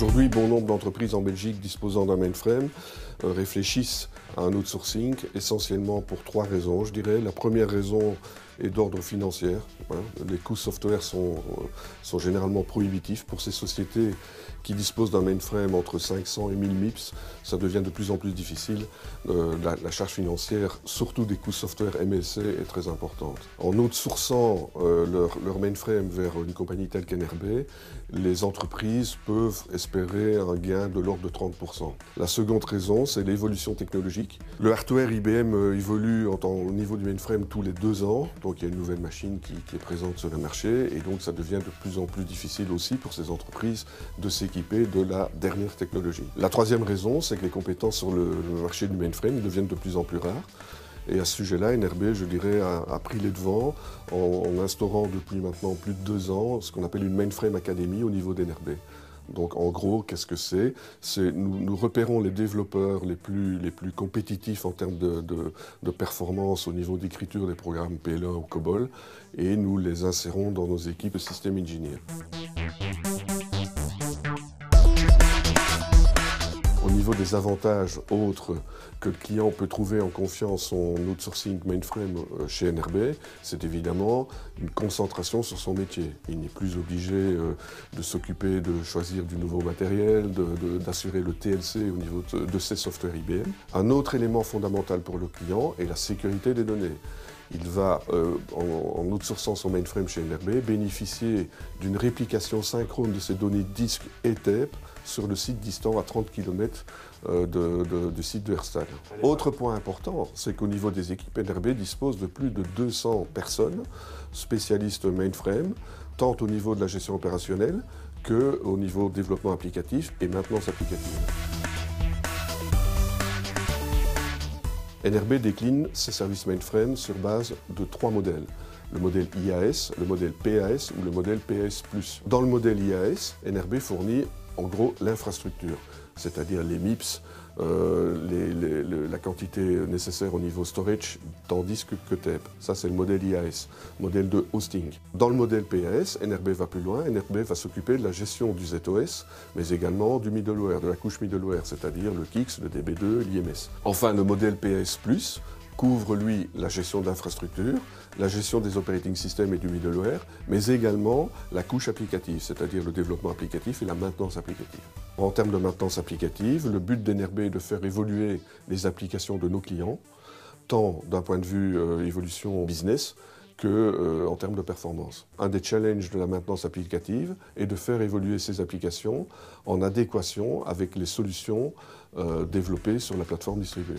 Aujourd'hui, bon nombre d'entreprises en Belgique disposant d'un mainframe réfléchissent à un outsourcing essentiellement pour trois raisons, je dirais. La première raison est d'ordre financier. Les coûts software sont généralement prohibitifs pour ces sociétés qui disposent d'un mainframe entre 500 et 1000 MIPS. Ça devient de plus en plus difficile. La charge financière, surtout des coûts software MLC, est très importante. En outsourçant leur mainframe vers une compagnie telle qu'NRB, les entreprises peuvent espérer un gain de l'ordre de 30%. La seconde raison, c'est l'évolution technologique. Le hardware IBM évolue au niveau du mainframe tous les 2 ans. Donc il y a une nouvelle machine qui est présente sur le marché et donc ça devient de plus en plus difficile aussi pour ces entreprises de s'équiper de la dernière technologie. La troisième raison, c'est que les compétences sur le marché du mainframe deviennent de plus en plus rares. Et à ce sujet-là, NRB, je dirais, a pris les devants en instaurant depuis maintenant plus de 2 ans ce qu'on appelle une Mainframe Academy au niveau d'NRB. Donc en gros, qu'est-ce que c'est? Nous repérons les développeurs les plus compétitifs en termes de performance au niveau d'écriture des programmes PL1 ou COBOL et nous les insérons dans nos équipes de système engineer. Au niveau des avantages autres que le client peut trouver en confiant son outsourcing mainframe chez NRB, c'est évidemment une concentration sur son métier. Il n'est plus obligé de s'occuper de choisir du nouveau matériel, d'assurer le TLC au niveau de ses softwares IBM. Un autre élément fondamental pour le client est la sécurité des données. Il va, en outsourçant son mainframe chez NRB, bénéficier d'une réplication synchrone de ses données disques et tape sur le site distant à 30 km du site de Herstal. Autre point important, c'est qu'au niveau des équipes, NRB dispose de plus de 200 personnes, spécialistes mainframe, tant au niveau de la gestion opérationnelle qu'au niveau développement applicatif et maintenance applicative. NRB décline ses services mainframe sur base de 3 modèles. Le modèle IAS, le modèle PAS ou le modèle PAS+. Dans le modèle IAS, NRB fournit en gros l'infrastructure, c'est-à-dire les MIPS, la quantité nécessaire au niveau storage, tant disque que tape. Ça, c'est le modèle IAS, modèle de hosting. Dans le modèle PAS, NRB va plus loin. NRB va s'occuper de la gestion du ZOS, mais également du middleware, de la couche middleware, c'est-à-dire le KIX, le DB2, l'IMS. Enfin, le modèle PAS+, couvre, lui, la gestion d'infrastructure, la gestion des operating systems et du middleware, mais également la couche applicative, c'est-à-dire le développement applicatif et la maintenance applicative. En termes de maintenance applicative, le but d'NRB est de faire évoluer les applications de nos clients, tant d'un point de vue évolution business, qu'en termes de performance. Un des challenges de la maintenance applicative est de faire évoluer ces applications en adéquation avec les solutions développées sur la plateforme distribuée.